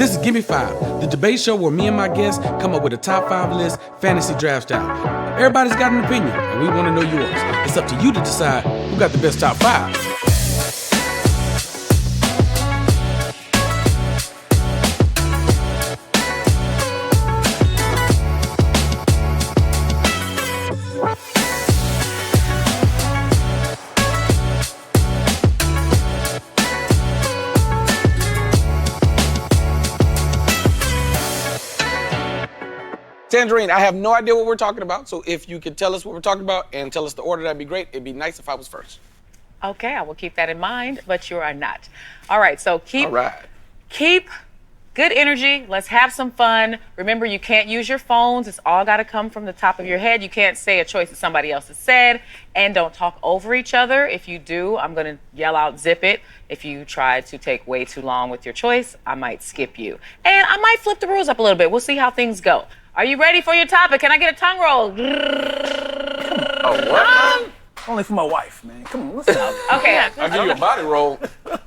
This is Gimme Five, the debate show where me and my guests come up with a top 5 list, fantasy draft style. Everybody's got an opinion, and we want to know yours. It's up to you to decide who got the best top 5. Tanjareen, I have no idea what we're talking about, so if you could tell us what we're talking about and tell us the order, that'd be great. It'd be nice if I was first. Okay, I will keep that in mind, but you are not. All right, so keep good energy. Let's have some fun. Remember, you can't use your phones. It's all got to come from the top of your head. You can't say a choice that somebody else has said, and don't talk over each other. If you do, I'm going to yell out, zip it. If you try to take way too long with your choice, I might skip you. And I might flip the rules up a little bit. We'll see how things go. Are you ready for your topic? Can I get a tongue roll? Oh, what? Only for my wife, man. Come on, listen out. Okay. I'll give you a body roll.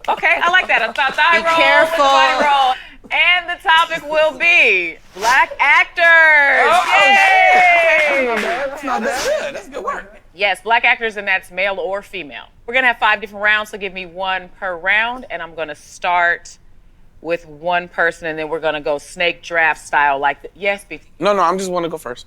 Okay, I like that. A thigh roll, careful. body roll. And the topic will be Black actors. Yay! That's not bad. That's good. That's good work. Yes, Black actors, and that's male or female. We're going to have 5 different rounds, so give me 1 per round. And I'm going to start with 1 person, and then we're gonna go snake draft style like yes, BT. No, I just want to go first.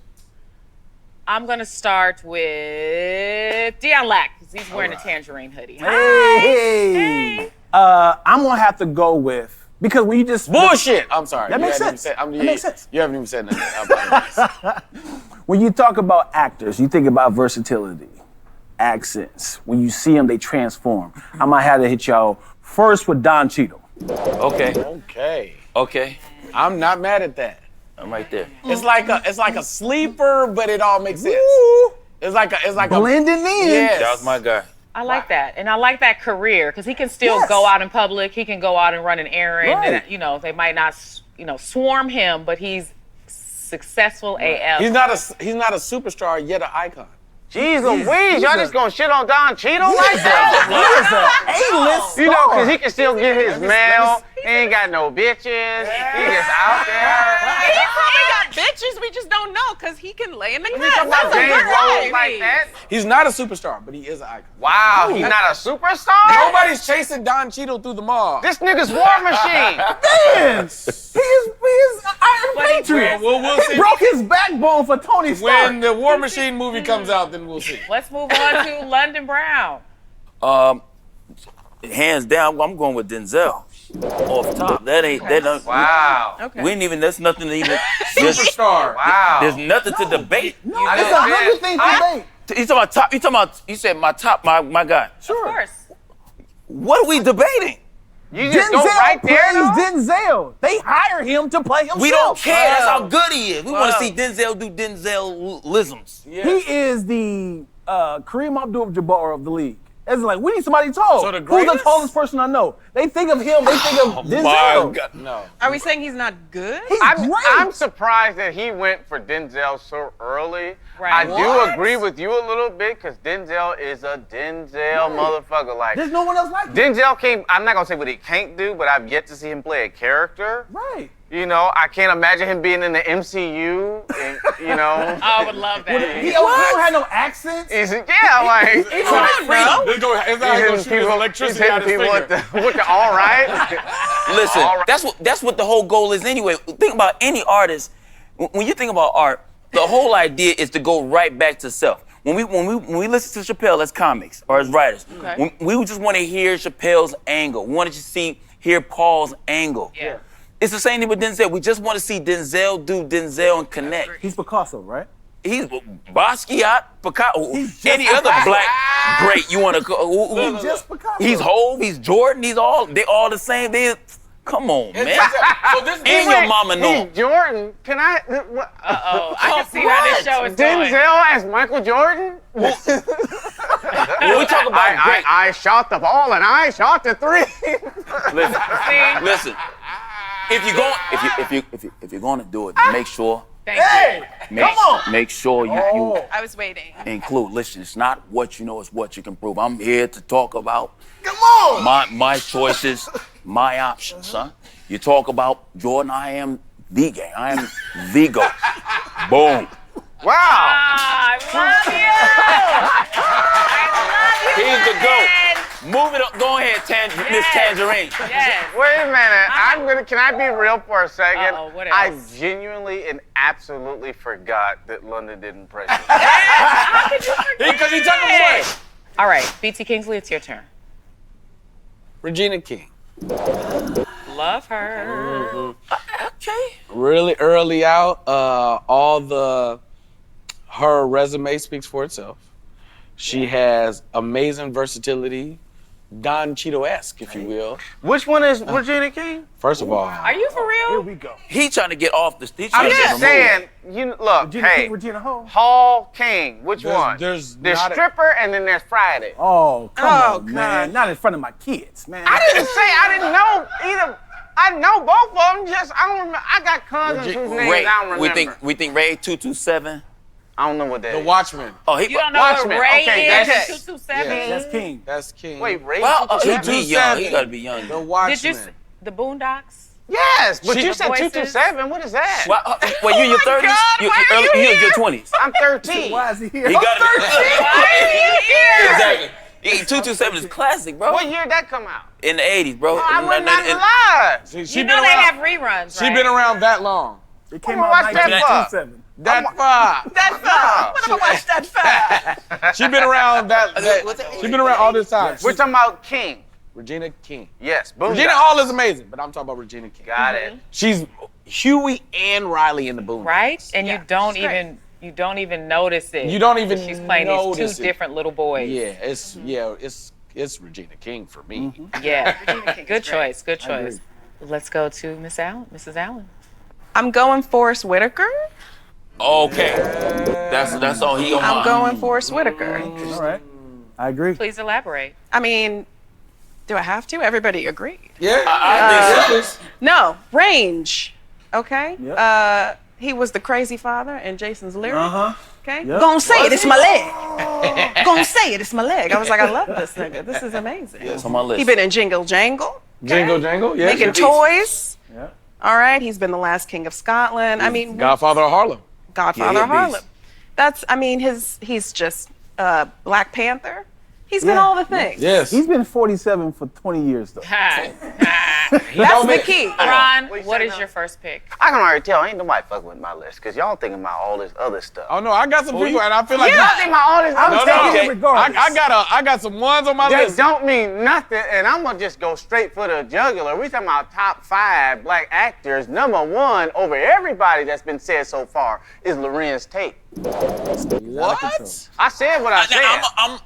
I'm gonna start with Dion Lack, because he's wearing a Tanjareen hoodie. Hey. I'm gonna have to go with, because when you just... Bullshit! I'm sorry. That makes sense. That makes sense. You haven't even said nothing. When you talk about actors, you think about versatility, accents. When you see them, they transform. I might have to hit y'all first with Don Cheadle. Okay. I'm not mad at that. I'm right there. It's like a sleeper, but it all makes sense. It's like a blending in. Yes. That was my guy. I like that, and I like that career, because he can still go out in public. He can go out and run an errand, Right. and they might not, swarm him, but he's successful AF. He's not a superstar yet an icon. Jeez Louise, y'all just gonna shit on Don Cheadle like that? A-list You know, because he can still get his mail. He ain't got no bitches. He just out there. He probably got bitches, we just don't know, because he can lay in the You cut. talking about That's a James good Rose life. like that? He's not a superstar, but he is an icon. Wow, he's not a superstar? Nobody's chasing Don Cheadle through the mall. This nigga's War Machine. Man, he is Iron Patriot. We'll see. He broke his backbone for Tony Stark. When the War Machine movie comes out, then we'll see. Let's move on to London Brown. Hands down, I'm going with Denzel. Off top. Wow. Okay. We ain't even, that's nothing to even. Superstar. Wow. There's nothing to debate. No, it's 100 things to debate. You talking about top, you said my top, my guy. Sure. Of course. What are we debating? You just go right there, though? plays Denzel. They hire him to play himself. We don't care. That's how good he is. We want to see Denzel do Denzel-lisms. Yes. He is the Kareem Abdul-Jabbar of the league. It's like, we need somebody tall. So the Who's the greatest? tallest person I know? They think of him, they think of Denzel. My God. No. Are we saying he's not good? He's great. I'm surprised that he went for Denzel so early. Right. I do agree with you a little bit, because Denzel is a Denzel motherfucker. Like, There's no one else like him. Denzel can't, I'm not gonna say what he can't do, but I've yet to see him play a character. Right. You know, I can't imagine him being in the MCU, and, you know. I would love that. He don't have no accents. Is it, yeah, like, It's not he's hitting people with the all right. Listen, All right. that's what the whole goal is anyway. Think about any artist. When you think about art, the whole idea is to go right back to self. When we listen to Chappelle as comics or as writers, we just want to hear Chappelle's angle. We want to hear Paul's angle. Yeah. It's the same thing with Denzel. We just want to see Denzel do Denzel and connect. He's Picasso, right? He's Basquiat, Picasso, any other black great you want to call. He's just Picasso. He's Hove, he's Jordan, they all the same. Come on, man. So this And your mama know. He's Jordan. Can I? Uh-oh, I can see how this show is going. Denzel as Michael Jordan? When we talk about great, I shot the ball and I shot the three. listen. If you're going to do it, make sure Thank you. Make sure you I was waiting. include. Listen, it's not what you know, it's what you can prove. I'm here to talk about my choices, my options, son. You talk about Jordan, I am the game. I am the GOAT. Boom. Wow. I love you. He's the GOAT. Move it up. Go ahead, Miss Tanjareen. Yes. Wait a minute. Can I be real for a second? Uh-oh, what I else? genuinely and absolutely forgot that London didn't press it. How could you forget? Because he took him away. All right, BT Kingsley, it's your turn. Regina King. Love her. Okay. Really early out, her resume speaks for itself. She has amazing versatility, Don Cheeto-esque, if you will. Which one is Regina King? First of all, Are you for real? Here we go. He trying to get off the stage. I'm just saying, look, Regina hey, King, Regina Hall. Hall King, which one? there's There's not a- stripper and then there's Friday. Oh, come Oh, on, man. Not in front of my kids, man. I didn't say I didn't know either. I know both of them, just I don't remember. I got cousins whose names Ray, I don't remember. we think Ray 227. I don't know what that The is. Watchmen. Oh, he You don't know Watchmen. what Ray Okay, is? that's- 227? That's King. That's King. Wait, Ray? Well, he 227? be young. He gotta be young. The Watchmen. Did you the Boondocks? Yes, but you said Voices. 227. What is that? Well, you in your 30s? God, You why are you in here? your 20s? I'm 13. Why is he here? He got Why are you here? Exactly. 227 is classic, bro. What year did that come out? In the 80s, bro. I was not In- alive. She You been know they around. have reruns, She right? been around that long. It came I'ma out watch that 1927. That far. That far. What am I watch that fast? She been around She been around all this time. We're talking about King. Regina King. Yes, Boondocks. Regina Hall is amazing, but I'm talking about Regina King. Got it. She's Huey and Riley in the Boondocks. Right? And Yeah, you don't she's great. even notice it. You don't even She's playing notice these two it. different little boys. Yeah, it's Regina King for me. Yeah. Regina King is Good great. choice. Good I agree. choice. Let's go to Mrs. Allen. I'm going Forrest Whitaker. Okay. That's all he on I'm my- going Forrest Whitaker. All right. I agree. Please elaborate. I mean, do I have to? Everybody agreed. Yeah. I think so. No, range. Okay. Yep. He was the crazy father in Jason's lyric. Uh-huh. Okay. Yep. Gonna say it, it's my leg. Gonna say it, it's my leg. I was like, I love this nigga. This is amazing. It's on my list. He been in Jingle Jangle, Jingle Jangle, yeah. making sure. toys. Yeah. All right. He's been the last king of Scotland. I mean, Godfather of Harlem. Godfather Yeah, of he a Harlem. beast. That's, I mean, he's just Black Panther. He's been Yeah. all the things. Yes. He's been 47 for 20 years, though. That's the key. Ron, What you what say is now? your first pick? I can already tell. Ain't nobody fucking with my list because y'all thinking about all this other stuff. Oh no, I got some people, and I feel like Y'all think about all this other no, stuff. taking it regardless. I got some ones on my That list. don't mean nothing, and I'm gonna just go straight for the jugular. We talking about top 5 black actors. Number 1 over everybody that's been said so far is Lorenz Tate. What? I said what I said. I'm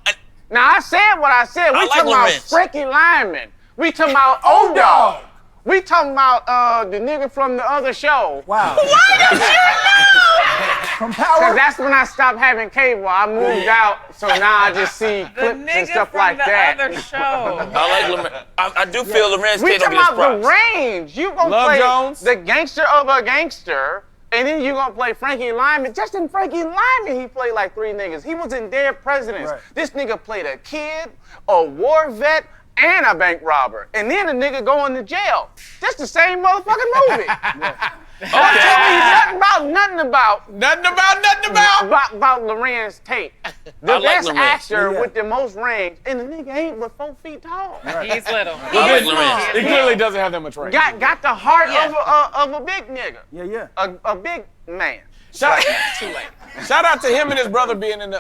Now I said what I said. We like talking Lorenz. about Frankie Lyman. We talking about O-Dog. We talking about the nigga from the other show. Wow. From Cause Power? that's when I stopped having cable. I moved out, so now I just see The clips and nigga stuff from like the that. other show. I like Lorenz. I do feel Lorenz We Tate don't talking get his about the props. range. You gonna Love play Jones. the gangster of a gangster, and then you gonna play Frankie Lyman. Just in Frankie Lyman, he played like 3 niggas. He was in Dead Presidents. Right. This nigga played a kid, a war vet, and a bank robber. And then the nigga going to jail. That's the same motherfucking movie. Don't tell me nothing about Lorenz Tate. The I like best Lorenz. actor Yeah. with the most range, and the nigga ain't but 4 feet tall. He's little. I like Lorenz. He clearly doesn't have that much range. Got the heart of a big nigga. Yeah. A big man. Shout out to him and his brother being in the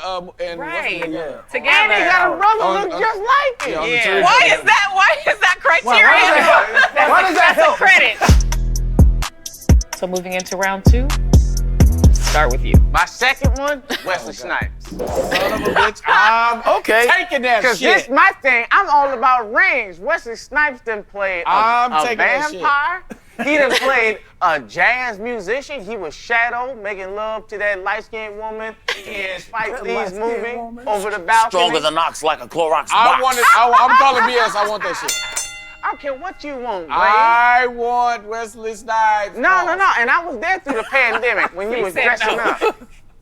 Right. Yeah. Together. And he got a brother On- look on- just like him. on the Yeah. tree. Why is that criteria? Why does that That's a help? credit. So moving into round 2, start with you. My second one, Wesley Snipes. Son of a bitch. I'm Okay. taking that Cause shit. this my thing. I'm all about range. Wesley Snipes done played I'm a taking that shit. vampire. He done played a jazz musician. He was Shadow, making love to that light-skinned woman in Spike Lee's light-skinned movie woman. Over the Balcony. Stronger than ox like a Clorox box. I'm calling BS. I want that shit. I don't care what you want, Blade. I want Wesley Snipes. No. And I was there through the pandemic when you was dressing up.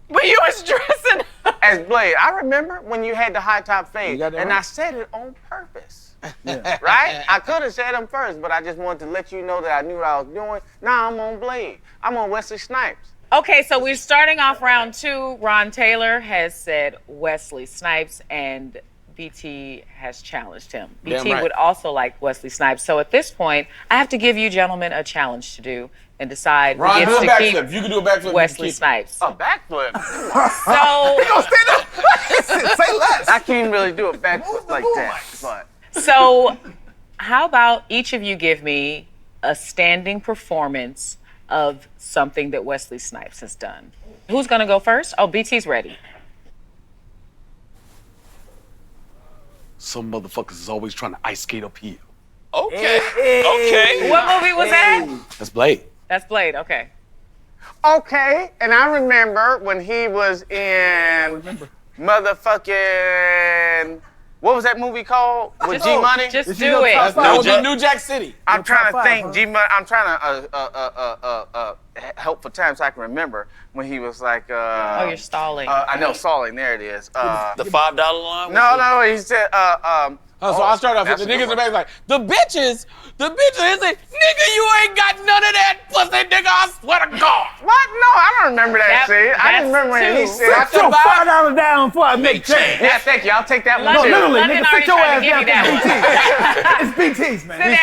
When you was dressing up. As Blade. I remember when you had the high top fade. got that And right. I said it on purpose. Right? I could have said them first, but I just wanted to let you know that I knew what I was doing. Now I'm on Blade. I'm on Wesley Snipes. Okay, so we're starting off round 2. Ron Taylor has said Wesley Snipes, and BT has challenged him. BT right. would also like Wesley Snipes. So at this point, I have to give you gentlemen a challenge to do and decide Ron, who do a gets to keep backflip. You can do a backflip. Wesley Snipes. A backflip. So, Say less. I can't really do a backflip like that. But so how about each of you give me a standing performance of something that Wesley Snipes has done? Who's gonna go first? Oh, BT's ready. Some motherfuckers is always trying to ice skate uphill. Okay. Okay. What movie was that? That's Blade. That's Blade, okay. okay, and I remember when he was in motherfucking, what was that movie called? With G Money? Just Is do he your it. top That five? would be New Jack City. I'm trying to top think. five, G Money. I'm trying to help for time so I can remember when he was like. Oh, you're stalling. I know stalling. There it is. The $5 line? No. He said. Oh, so I'll start off with that's the a niggas good in the back like, the bitches, he said, nigga, you ain't got none of that pussy, nigga, I swear to God. What? No, I don't remember that scene. I just remember when he two. said. That's Throw the vibe. $5 down before I make change. Yeah, thank you. I'll take that one No, too. literally, London nigga, sit already your tried ass to give down me that for BT. It's BT's, man. Sit He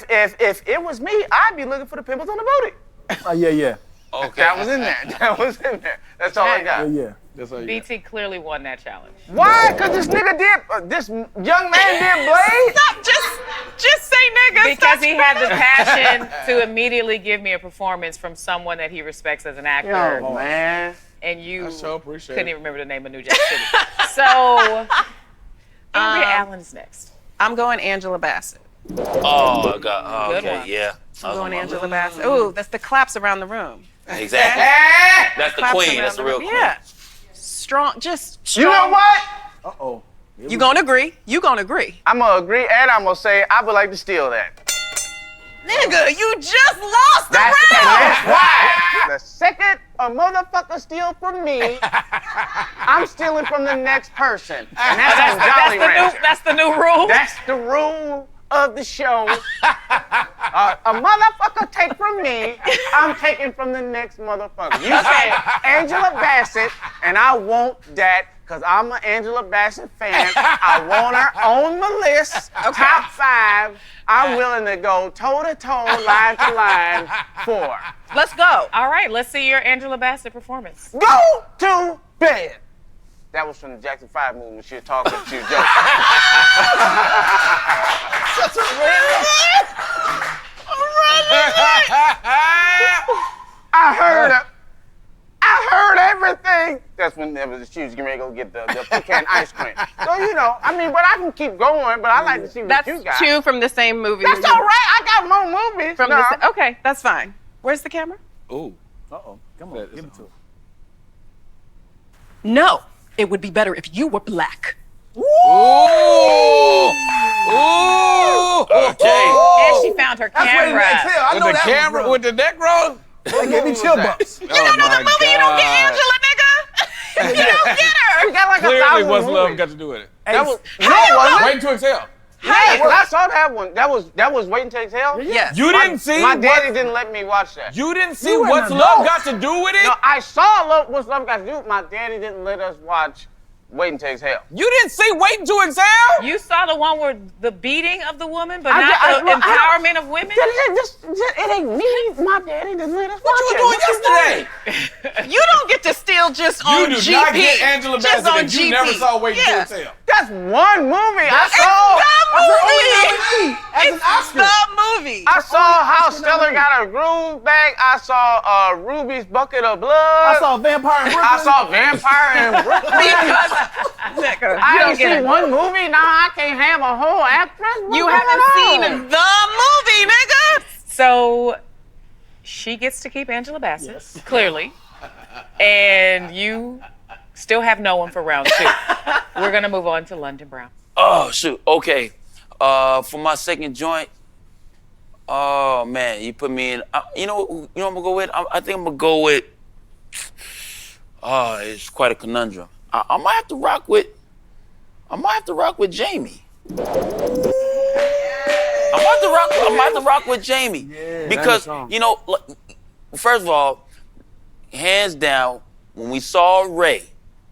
said, if it was me, I'd be looking for the pimples on the booty. Yeah. Okay. That was in there. That was in there. That's all I got. Yeah. That's all you got. BT clearly won that challenge. Why? Because this nigga did, this young man did Blade? Stop, just say nigga. Because he had the passion to immediately give me a performance from someone that he respects as an actor. Oh, man. And you I so appreciate couldn't it. even remember the name of New Jack City. So, Andrea Allen is next. I'm going Angela Bassett. Oh, God. Oh, Good okay, one. yeah. I'm going Angela Bassett. Ooh, that's the claps around the room. Exactly. That's the Claps queen. around That's the real queen. Yeah. Strong, just strong. You know what? Uh-oh. You gonna agree? You gonna agree? I'm going to agree and I'm going to say I would like to steal that. Nigga, you just lost the That's round. why. The second a motherfucker steal from me, I'm stealing from the next person. And that's on Jolly Rancher. That's the new rule. That's the rule of the show. A motherfucker take from me, I'm taking from the next motherfucker. You say Angela Bassett, and I want that because I'm an Angela Bassett fan. I want her on my list, top 5. I'm willing to go toe-to-toe, line to line for. Let's go. All right, let's see your Angela Bassett performance. Go to bed. That was from the Jackson 5 movie when she was talking to Joe. I heard everything. That's when she was getting ready to go get the pecan ice cream. So, you know, I mean, but I can keep going, but I like to see what That's you got. 2 from the same movie. That's all right. I got more movies. From No. okay, that's fine. Where's the camera? Ooh. Uh-oh. Come on, give it to her. No, it would be better if you were black. Ooh. Ooh. Okay. And she found her camera. I With know the that camera, one, with the neck roll. That gave me chill bumps. You don't know the movie, you don't get Angela, nigga. You don't get her. We got like Clearly, 1,000 what's love movies. got to do with it? That was, no, it wasn't. Waiting to exhale. Hey, well, I saw that one. That was Waiting to Exhale? Yes. You didn't see My what? daddy didn't let me watch that. You didn't see You were what's an love adult. got to do with it? No, I saw What's Love Got to Do. My daddy didn't let us watch Waiting to Exhale. You didn't see Waiting to Exhale? You saw the one where the beating of the woman, but I- not I- the well, I- empowerment of women? It ain't me. My daddy didn't let us watch What it. you doing yesterday? You don't get to steal just You on do GP. not get Angela just Bassett on if you GP. never saw Waiting to Yeah. Exhale. That's one movie. It's the movie. I saw how Stellar got her groove back. I saw Ruby's Bucket of Blood. I saw Vampire in Brooklyn. I saw Vampire in Brooklyn. Nigga, I you don't ain't get seen it. one movie. Now I can't have a whole actress. What's You going haven't on? seen the movie, nigga. So she gets to keep Angela Bassett, clearly. And you Still have no one for round 2. We're gonna move on to London Brown. Oh shoot. Okay. For my second joint. Oh man, you put me in. You know what I'm gonna go with? I think I'm gonna go with. Oh, it's quite a conundrum. I might have to rock with. Jamie. I might have to rock with Jamie because first of all, hands down, when we saw Ray,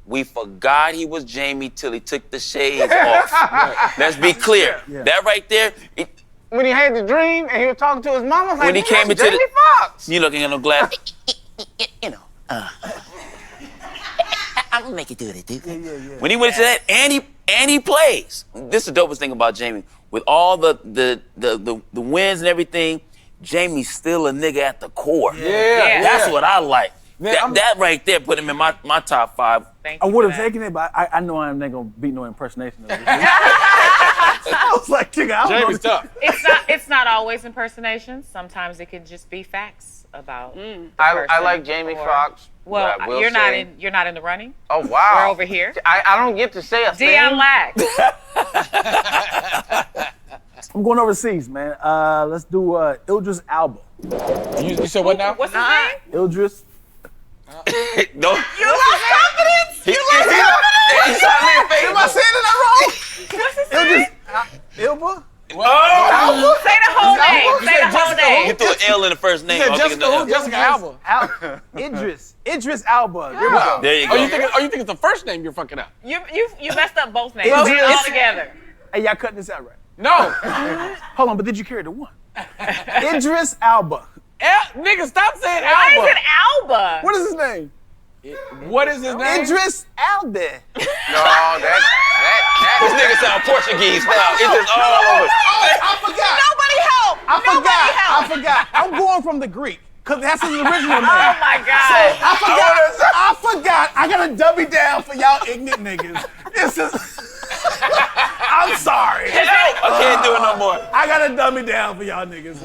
we forgot he was Jamie till he took the shades off. Let's be clear. That right there. When he had the dream and he was talking to his mama, I was When like, he came into Jamie Foxx. You looking at no glass. I'm gonna make it do what it do. When he went to that, and he plays. This is the dopest thing about Jamie. With all the wins and everything, Jamie's still a nigga at the core. That's what I like. That right there put him in my top 5. I would have taken it, but I know I'm not gonna beat no impersonation of it. I was like, Jamie's tough. It's not always impersonations. Sometimes it can just be facts about. I like Jamie Foxx. Well, you're not in the running. Oh wow. We're over here. I don't get to say a thing. Dion Lack. I'm going overseas, man. Let's do Idris Elba. You said what now? What's his name? Idris. No. You lost confidence. He shot me in the face. Am I saying it wrong? What's his name? Elba? Say the whole name. Say the whole name. You threw an L in the first name. Jessica Alba. Idris Elba. There we go. There you go. You think it's the first name you're fucking up? You messed up both names. Well, Say it all together. Hey, y'all cutting this out right? No. Hold on, but did you carry the one? Idris Elba. Nigga, stop saying Why Alba. is it Alba? What is his name? What is his name? Idris Elba. No, that This nigga sound Portuguese now. It's just all over. I forgot. Nobody help. I forgot. I'm going from the Greek, because that's his original name. Oh my God. I forgot. I gotta dummy down for y'all ignorant niggas. This is. I'm sorry. I can't do it no more. I gotta dummy down for y'all niggas.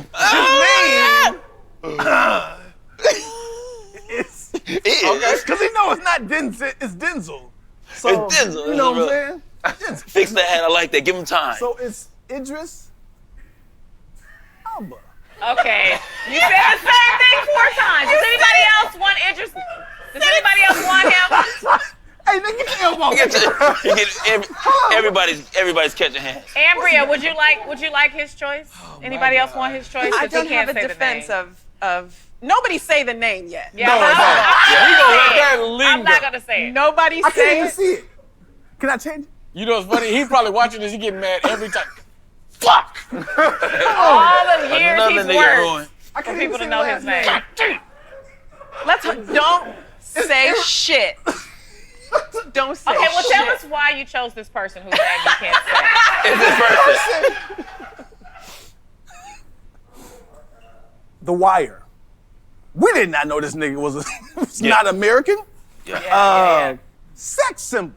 It's because he know it's not Denzel, it's Denzel. So, It's Denzel. You know what I'm saying? Fix that hat. I like that. Give him time. So it's Idris Elba. Okay. You said the same thing 4 times. Does anybody else want Idris? Does anybody else want him? Hey, nigga, get your elbow. Everybody's catching hands. Ambria, would you like his choice? Anybody else want his choice? I 'Cause he don't can't have a say the defense name. of nobody say the name yet. Yeah, I'm not gonna say it. Nobody I can't say even it. see it. Can I change it? You know what's funny? He's probably watching this. He getting mad every time. Fuck. All the years Another he's nigga worked ruined. I for can't people to even know say his the last name. Don't say shit. Don't say Okay, well shit. tell us why you chose this person whose name you can't say. It's this person. The Wire. We did not know this nigga was not American. Sex symbol.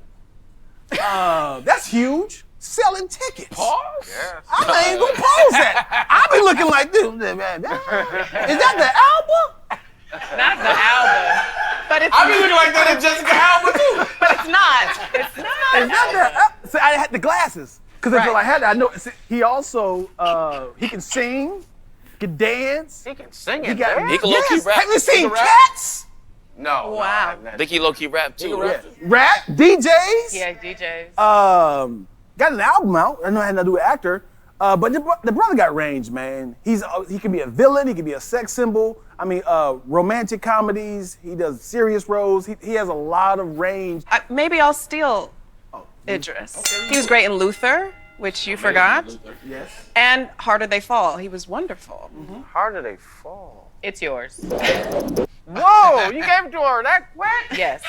That's huge. Selling tickets. Pause? I ain't gonna pause that. I be looking like this. Is that the album? Not the album. But it's I be looking like that in Jessica Alba too. but it's not. It's not. Is that the so I had the glasses. Because until I had that, I know he also he can sing, can dance. He can sing He it. got He can low-key rap. Have you seen rap? Cats? No. Wow. I think he low-key rap too. Rap, DJs. Yeah, DJs. Got an album out. I know it had nothing to do with actor. But the brother got range, man. He can be a villain. He can be a sex symbol. I mean, romantic comedies. He does serious roles. He has a lot of range. Maybe I'll steal Idris. Okay. He was great in Luther, which you forgot. Yes. And Harder They Fall. He was wonderful. Mm-hmm. Harder they fall. It's yours. Whoa, you gave it to her that quick? Yes.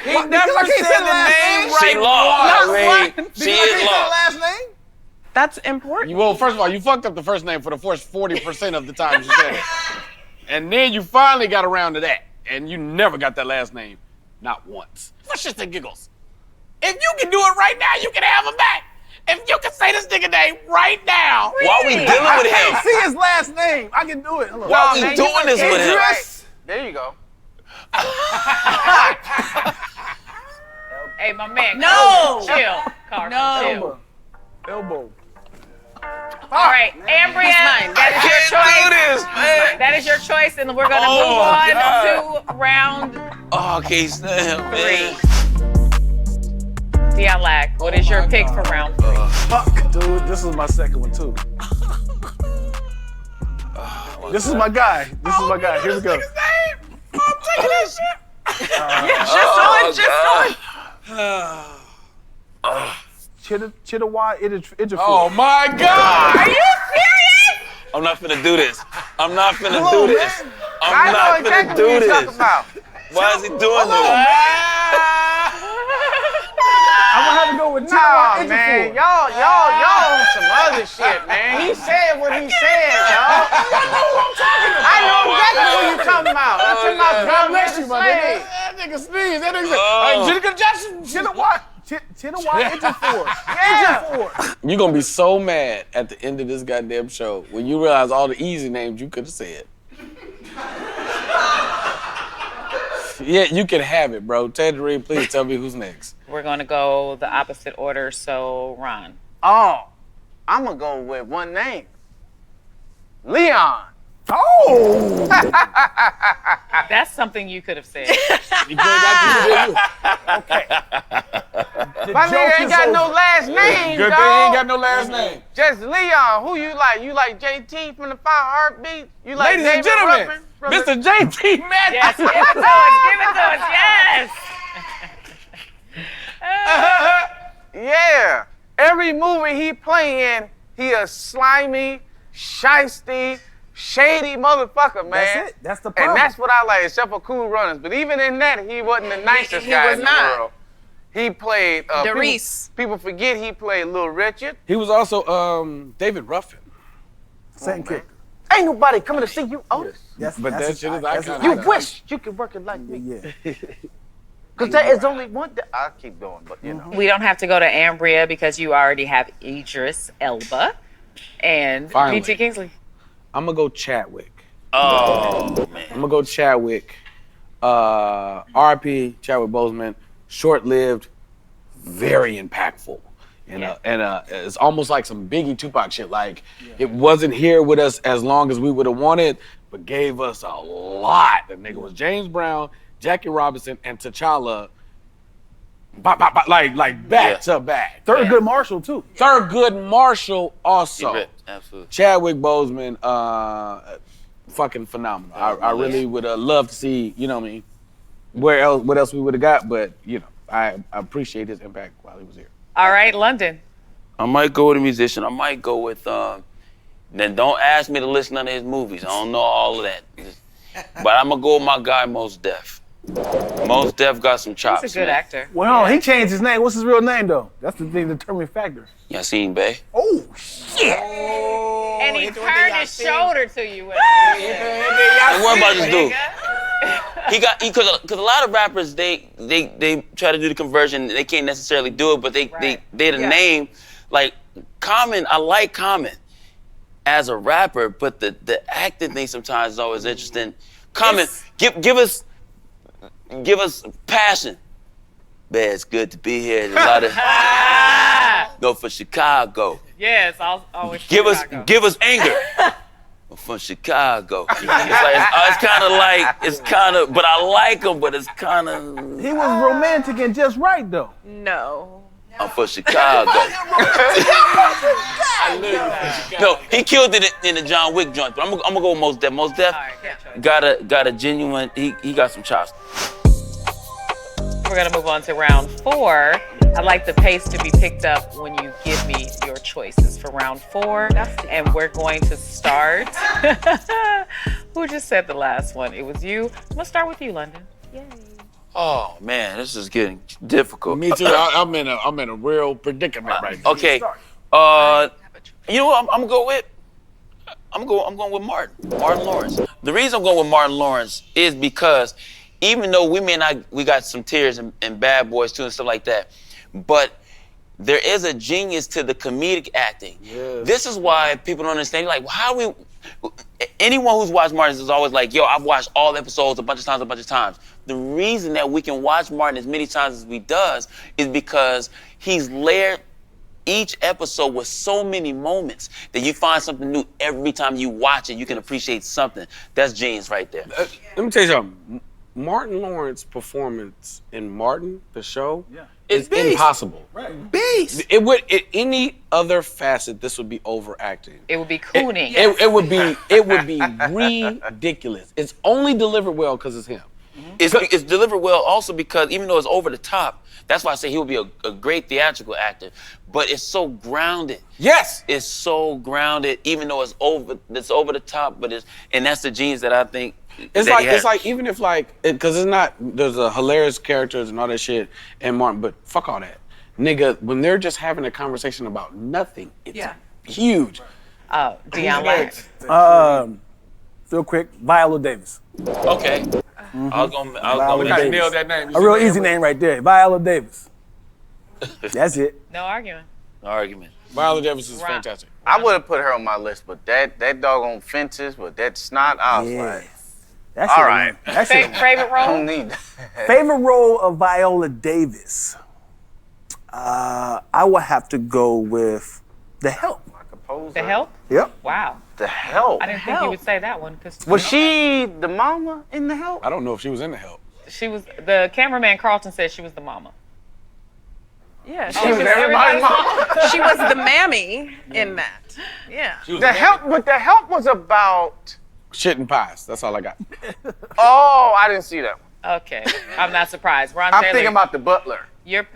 He never said the name She right. lost. once. She is lost. Last name? That's important. Well, first of all, you fucked up the first name for the first 40% of the time you said it. And then you finally got around to that. And you never got that last name. Not once. For shits and giggles. If you can do it right now, you can have him back. If you can say this nigga name right now. Why we dealing with I him? can't see his last name. I can do it. Hold on. Why we doing this with him? Idris. There you go. Hey, my man. No. Chill. Carson, chill. Elbow. All right, Ambria, that is your choice. Man. That is your choice, and we're gonna move on to round Oh, I can't stand, 3. man. Dion Lack, what is your pick for round 3? Fuck, dude. This is my second one too. This is my guy. This is my guy. Here we go. I'm taking that shit. Chitawai Ejiofor. Oh my God! Are you serious? I'm not finna do this. I'm not finna do this. I'm I not know finna exactly do what you're this. talking about. Why is he doing this? I'm gonna have to go with Nah, Chitawai man, Ejiofor. y'all on some other shit, man. He said what he said, y'all. I know exactly what you're talking about. I'm talking about God bless Drum you, my Slave. nigga. That nigga sneeze. That nigga said, Jessica Jackson. Chitawai Ejiofor. Yeah. Ejiofor. You're gonna be so mad at the end of this goddamn show when you realize all the easy names you could have said. Yeah, you can have it, bro. Tanjareen, please tell me who's next. We're gonna go the opposite order, so Ron. Oh, I'm gonna go with one name. Leon. Oh! That's something you could have said. You got Okay. The My nigga joke ain't is got over. no last name, Good dog. thing he ain't got no last name. Just Leon. Who you like? You like JT from the 5 Heartbeats? You like Ladies and David gentlemen, Ruffin from the- Mr. JT Madden. Yes, give it to us, give it to us, yes. Yeah. Every movie he playing, he a slimy, shisty, shady motherfucker, man. That's it. That's the problem. And that's what I like, except for Cool Runnings. But even in that, he wasn't the nicest he guy was in the not. world. He played. Reese. People forget he played Little Richard. He was also David Ruffin. Same kick. Ain't nobody coming to see you, Otis. But that shit is iconic. You wish you could work it like me. Yeah. Because there is only one. I'll keep going, but you know. We don't have to go to Ambria because you already have Idris Elba and Finally. BT Kingsley. I'm gonna go Chadwick. Oh, man. I'm gonna go Chadwick. RP Chadwick Boseman. Short-lived, very impactful. And it's almost like some Biggie Tupac shit. Like, it wasn't here with us as long as we would have wanted, but gave us a lot. The nigga was James Brown, Jackie Robinson, and T'Challa. Like back to back. Thurgood Marshall too. Thurgood Marshall also. Ripped, absolutely. Chadwick Boseman, fucking phenomenal. I really would have loved to see, you know what I mean, what else we would have got, but you know, I appreciate his impact while he was here. All right, London. I might go with a musician. I might go with, then don't ask me to listen to none of his movies. I don't know all of that. But I'm going to go with my guy, Mos Def. Mos Def got some chops, He's a good man. actor. Well, he changed his name. What's his real name though? That's the thing, the determining factor. Yassine Bey. Oh shit! And he turned his shoulder to you. And what about this dude? Because a lot of rappers, they try to do the conversion. They can't necessarily do it, but they the name. Like Common, I like Common as a rapper, but the acting thing sometimes is always interesting. Common, give us passion. Man, it's good to be here. There's a lot of go for Chicago. Yeah, it's always Give Chicago. us anger. I'm from Chicago. It's kind of, but I like him, but it's kind of. He was romantic and just right though. No. I'm from Chicago. No, he killed it in the John Wick joint, but I'm gonna go with Mos Def. Mos Def got a genuine. He got some chops. We're gonna move on to round 4. I'd like the pace to be picked up when you give me your choices for round 4. And we're going to start. Who just said the last one? It was you. I'm gonna start with you, London. Yay. Oh man, this is getting difficult. Me too. I'm in a real predicament right now. Okay. You know what I'm gonna go with? I'm going with Martin Lawrence. The reason I'm going with Martin Lawrence is because even though we got some tears and Bad Boys too and stuff like that, but there is a genius to the comedic acting. Yes. This is why people don't understand. Like, how we, anyone who's watched Martin is always like, yo, I've watched all episodes a bunch of times. The reason that we can watch Martin as many times as we does is because he's layered each episode with so many moments that you find something new every time you watch it. You can appreciate something. That's genius right there. Let me tell you something. Martin Lawrence's performance in Martin, the show, is impossible. Right. Beast. Any other facet, this would be overacting. It would be cooning. It would be ridiculous. It's only delivered well because it's him. It's delivered well also because even though it's over the top, that's why I say he would be a great theatrical actor, but it's so grounded. Yes. It's so grounded, even though it's over the top, and that's the genius that I think It's that he has. like even if because it's not, there's a hilarious characters and all that shit and Martin, but fuck all that. Nigga, when they're just having a conversation about nothing, it's huge. Deion Locke. Real quick, Viola Davis. Okay. I was gonna Viola Davis. Nailed that name. A real easy name right there, Viola Davis. That's it. No argument. No argument. Viola Davis is fantastic. I would have put her on my list, but that doggone Fences with that snot, I was like, That's all right. Favorite I role? don't need that. Favorite role of Viola Davis? I would have to go with The Help. The Help? Yep. Wow. The Help. I didn't think you would say that one because Was she the mama in The Help? I don't know if she was in The Help. she was the cameraman. Carlton said she was the mama. Yeah, She was everybody's mama. she was the mammy in that. Yeah. The Help, but The Help was about. Shit and pies. That's all I got. Oh, I didn't see that one. Okay, I'm not surprised. Ron I'm Taylor, thinking about The Butler. you're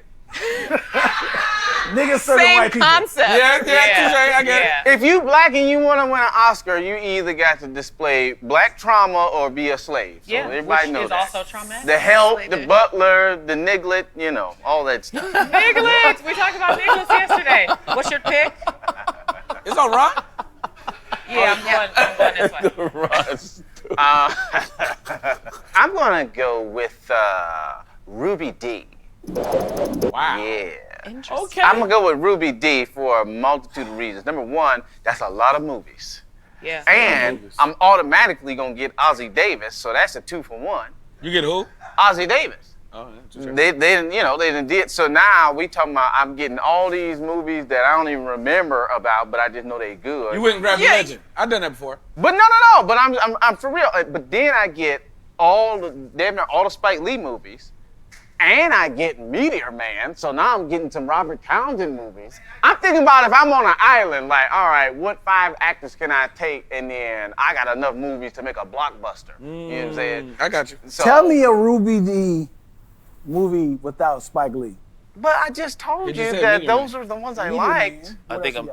Niggas serving Same white people. concept. I get it. If you black and you want to win an Oscar, you either got to display black trauma or be a slave. So Yeah, everybody which knows is that. also traumatic. The Help, They The did. Butler, The Niglet, all that stuff. Niglets. We talked about Niglets yesterday. What's your pick? It's all right. Yeah, I'm going this way. I'm going to go with Ruby D. Wow. Yeah. Interesting. I'm going to go with Ruby D for a multitude of reasons. Number one, that's a lot of movies. Yeah. And I'm automatically going to get Ozzie Davis, so that's a 2-for-1. You get who? Ozzie Davis. Oh, yeah. They didn't, they didn't did. So now we talking about I'm getting all these movies that I don't even remember about, but I just know they good. You went and grabbed the legend. I've done that before. But no. But I'm for real. But then I get damn near all the Spike Lee movies, and I get Meteor Man. So now I'm getting some Robert Townsend movies. I'm thinking about if I'm on an island, like, all right, what 5 actors can I take, and then I got enough movies to make a blockbuster. You know what I'm saying? I got you. So, Tell me a Ruby D movie without Spike Lee. But I just told Did you you say that Meteor those are the ones I liked. I think I'm.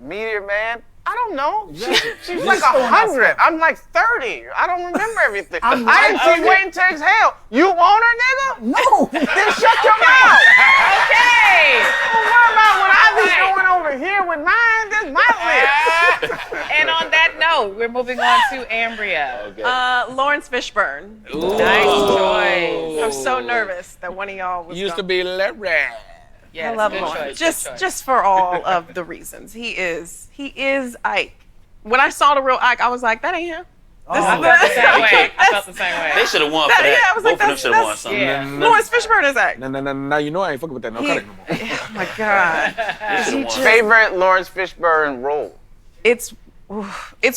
Meteor Man. I don't know. She's You like just throwing out 100. stuff. I'm like 30. I don't remember everything. I didn't right see Waiting to Exhale. You want her, nigga? No. Then shut your mouth. Okay. What about when I be going over here with mine? This my list. And on that note, we're moving on to Ambria. Okay. Lawrence Fishburne. Nice choice. I'm so nervous that one of y'all was Used to gonna- be Larry. Yes, I love good Lawrence. choice, good choice. Just for all of the reasons. He is Ike. When I saw the real Ike, I was like, that ain't him. I felt the same way. I felt the same way. They should have won for that. Yeah, I was Both like, of them that's- should have won that's- something. Yeah. Lawrence Fishburne is Ike. No. Now you know I ain't fucking with that. No, cut it no more. Oh my God. They should have won. Favorite Lawrence Fishburne role? It's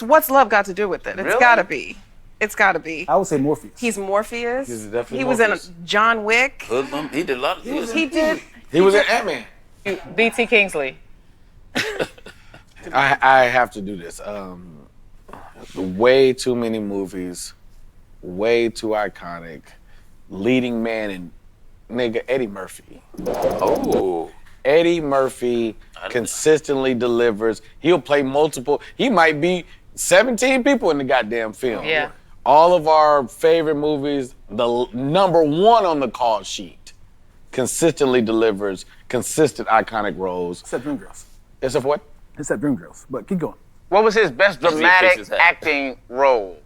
what's love got to do with it. It's Really? gotta be. It's gotta be. I would say Morpheus. He's Morpheus. He's definitely he was Morpheus. in John Wick. Hoodlum. He did a lot of things. He did. He was in Ant-Man. BT Kingsley. I have to do this. Way too many movies, way too iconic. Leading man in nigga Eddie Murphy. Oh. Eddie Murphy consistently delivers. He'll play multiple. He might be 17 people in the goddamn film. Yeah. All of our favorite movies, the number one on the call sheet, consistently delivers consistent iconic roles. Except Dreamgirls. Except for what? Except Dreamgirls. But keep going. What was his best Fix dramatic his hat. acting role?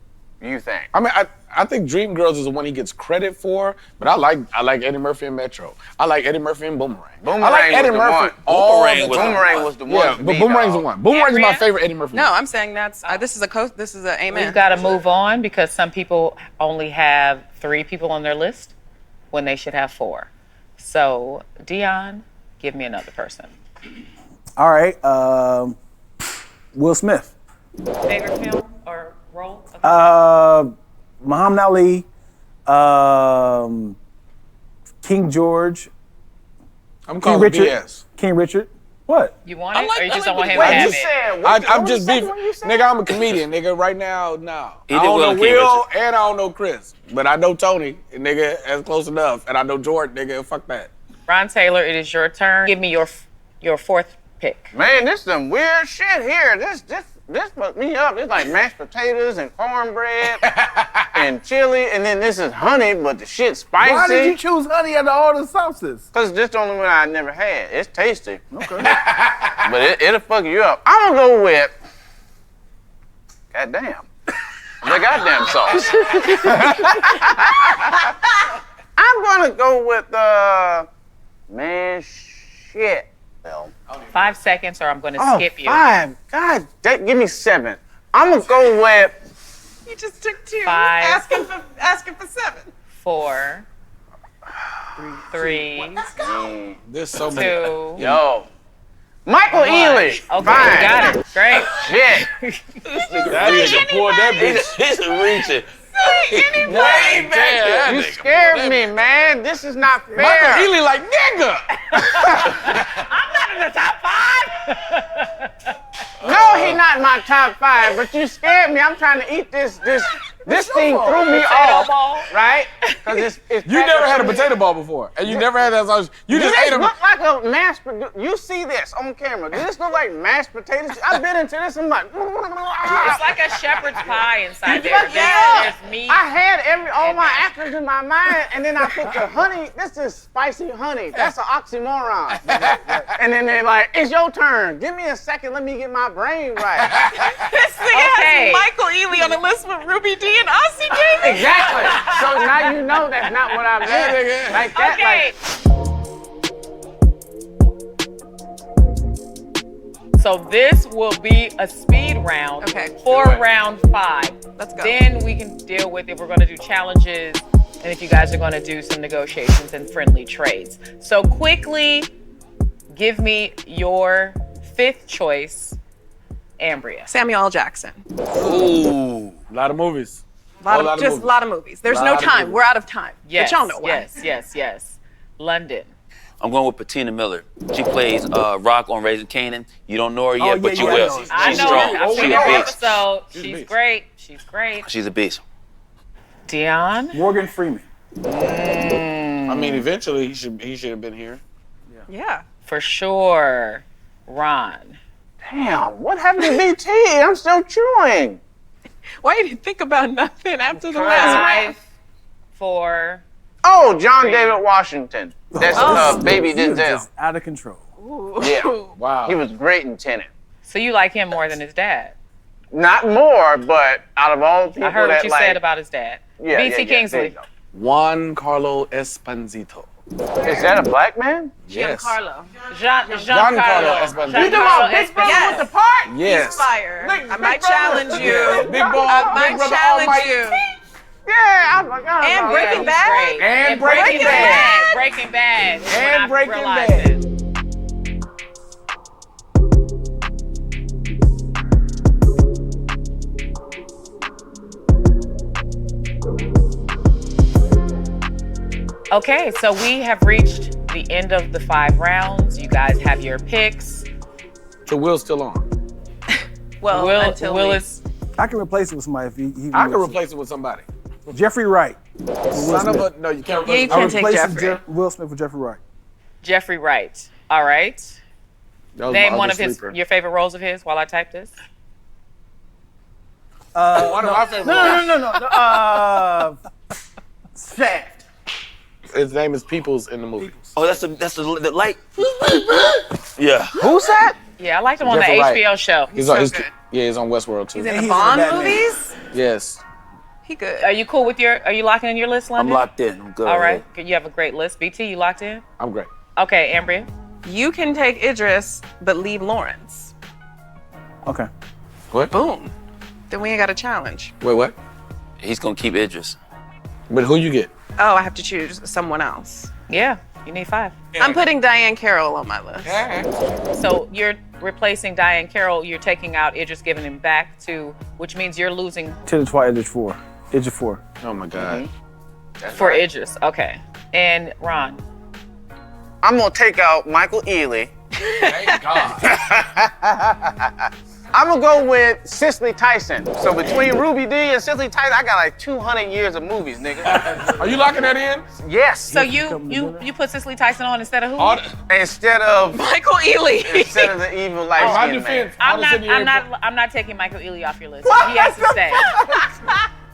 You think? I mean, I think Dreamgirls is the one he gets credit for, but I like Eddie Murphy in Metro. I like Eddie Murphy in Boomerang. Boomerang I like Eddie was the Murphy. one. Boomerang Was the one. Yeah, but Boomerang's the one. Boomerang's my favorite Eddie Murphy. No, I'm saying this is a amen. We've got to move on because some people only have 3 people on their list when they should have 4. So, Dion, give me another person. All right. Will Smith. Favorite film or role? Muhammad Ali. King George. I'm King calling Richard. BS. King Richard. What? You want it, or you just don't want him to What have you it? said? I'm just beefing. Nigga, I'm a comedian, nigga. Right now, no. He I did don't well know in King Will Richard. and I don't know Chris. But I know Tony, and nigga, that's close enough. And I know Jordan, nigga, fuck that. Ron Taylor, it is your turn. Give me your 4th pick. Man, this is some weird shit here. This fucked me up. It's like mashed potatoes and cornbread and chili, and then this is honey, but the shit's spicy. Why did you choose honey out of all the sauces? Because this the only one I never had. It's tasty. Okay. But it'll fuck you up. I'm gonna go with, goddamn, the goddamn sauce. I'm gonna go with, man, shit. 5 seconds, or I'm going to skip you. 5. God, give me 7. I'm gonna go with. You just took 2. 5. Asking for 7. 4. 3. There's so 2. many. Yo. Michael Ealy. Okay, Fine. got it. Great. Shit. That nigga poured that bitch. He's reaching. Way back. You scared me, man. This is not fair. Michael Ealy like, nigga. I'm not in the top 5. No, he not in my top 5, but you scared me. I'm trying to eat this thing threw me off, ball. right? Because it's You never had a potato ball before, and you never had that sauce. You just ate them. look like a mashed potato. You see this on camera. Does this look like mashed potatoes? I've been into this. I'm like, It's like a shepherd's pie inside there. yeah. There's meat. I had all my actors in my mind, and then I put the honey. This is spicy honey. That's an oxymoron. And then they're like, it's your turn. Give me a second. Let me get my brain right. This nigga Okay. has Michael Ealy on the list with Ruby D and Aussie Davis. Exactly. So now you know that's not what I meant. Like that. Okay. So this will be a speed round Okay. for round 5. Let's go. Then we can deal with if we're going to do challenges and if you guys are going to do some negotiations and friendly trades. So quickly, give me your 5th choice, Ambria. Samuel L. Jackson. Ooh, a lot of movies. A lot of movies. There's no Lot of time. movies. We're out of time. Yes, But y'all know why. yes. London. I'm going with Patina Miller. She plays Rock on Raising Kanan. You don't know her yet, yeah, but you yeah, I will. know her. She's I know strong. her. I've She's seen a her beast. episode. She's a She's beast. great. She's great. She's a beast. Dion. Morgan Freeman. I mean, eventually he should have been here. Yeah. For sure. Ron. Damn, what happened to BT? I'm still chewing. Why you didn't think about nothing after the last round? 5, 4. Oh, John David Washington. That's Baby He was Denzel. just out of control. Yeah. Wow. He was great in Tenet. So you like him more than his dad? Not more, but out of all the people I heard that what you like, said about his dad. yeah, BT yeah, there Kingsley. you go. Juan Carlo Esposito. Is that a black man? Yes. Giancarlo Giancarlo Esposito. You talking about Big Brother Yes. with the part? Yes. Fire. Big I might brother. challenge you. Big ball. I Big might brother challenge Almighty. you. Yeah, I forgot And about Breaking that. Bad. Great. And Breaking Bad. Breaking Bad. is And when I Breaking realized Bad. it. Okay, so we have reached the end of the 5 rounds. You guys have your picks. So Will's still on. Well, Will is I can replace it with somebody if he I can replace it with somebody. Jeffrey Wright. Son of a, no, you can't Yeah, you replace I can't take replaced Jeffrey. Will Smith with Jeffrey Wright. Jeffrey Wright. All right. That was Name my one other of his sleeper. your favorite roles of his while I type this. One of my favorite roles. No. Shaft. His name is Peoples in the movie. Oh, that's the light. Yeah. Who's that? Yeah, I liked him on the Jeffrey Wright. HBO show. He's on Westworld too. He's in And the he's in Bond Batman. movies? Yes. He good. Are you cool with are you locking in your list, I'm London? locked in. I'm good. All right. You have a great list. BT, you locked in? I'm great. Okay, Ambria. You can take Idris, but leave Lawrence. Okay. What? Boom. Then we ain't got a challenge. Wait, what? He's gonna keep Idris. But who you get? Oh, I have to choose someone else. Yeah, you need 5. I'm putting Diane Carroll on my list. So you're replacing Diane Carroll. You're taking out Idris, giving him back to, which means you're losing 10 to 12, Idris 4. Idris 4. Oh my God. for Idris. Okay. And Ron. I'm gonna take out Michael Ealy. Thank God. I'm gonna go with Cicely Tyson. So between Ruby Dee and Cicely Tyson, I got like 200 years of movies, nigga. Are you locking that in? Yes. So you put Cicely Tyson on instead of who? Instead of Michael Ealy. instead of the evil light How skinned man. defense? I'm not taking Michael Ealy off your list. He has to stay.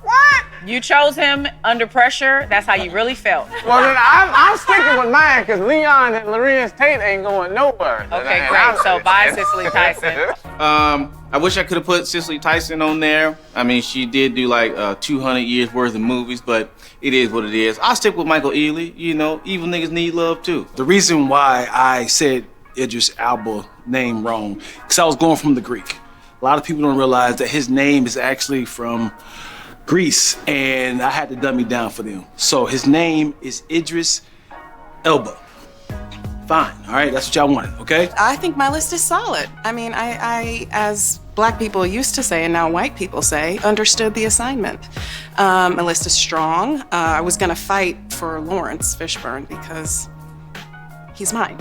What? You chose him under pressure. That's how you really felt. Well, then I'm sticking with mine because Leon and Lorenz Tate ain't going nowhere. Okay, great. So bye, Cicely Tyson. I wish I could have put Cicely Tyson on there. I mean, she did do like 200 years worth of movies, but it is what it is. I'll stick with Michael Ealy. You know, evil niggas need love too. The reason why I said Idris Elba name wrong, because I was going from the Greek. A lot of people don't realize that his name is actually from Greece, and I had to dummy down for them. So his name is Idris Elba. Fine, all right, that's what y'all wanted, okay? I think my list is solid. I mean, I as black people used to say, and now white people say, understood the assignment. My list is strong. I was gonna fight for Lawrence Fishburne because he's mine.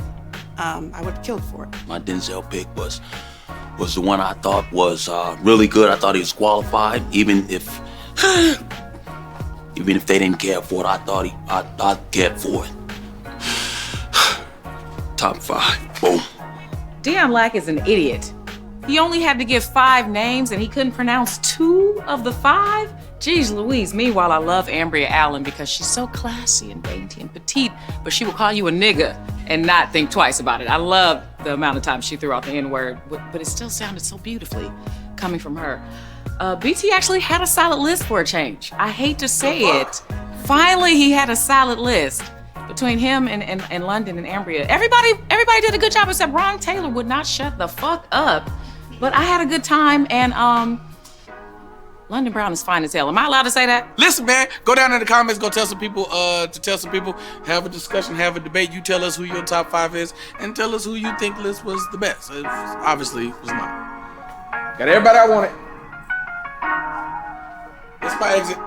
I would have killed for it. My Denzel pick was the one I thought was really good. I thought he was qualified, even if they didn't care for it. I'd care for it. Top 5, boom. Dion Lack is an idiot. He only had to give 5 names and he couldn't pronounce 2 of the 5? Jeez Louise. Meanwhile, I love Ambria Allen because she's so classy and dainty and petite, but she will call you a nigga and not think twice about it. I love the amount of time she threw out the N-word, but it still sounded so beautifully coming from her. BT actually had a solid list for a change. I hate to say it. Finally, he had a solid list. Between him and London and Ambria. Everybody did a good job except Ron Taylor would not shut the fuck up. But I had a good time, and London Brown is fine as hell. Am I allowed to say that? Listen, man, go down in the comments, go tell some people, have a discussion, have a debate. You tell us who your top 5 is, and tell us who you think list was the best. It obviously was mine. Got everybody I wanted. That's my exit.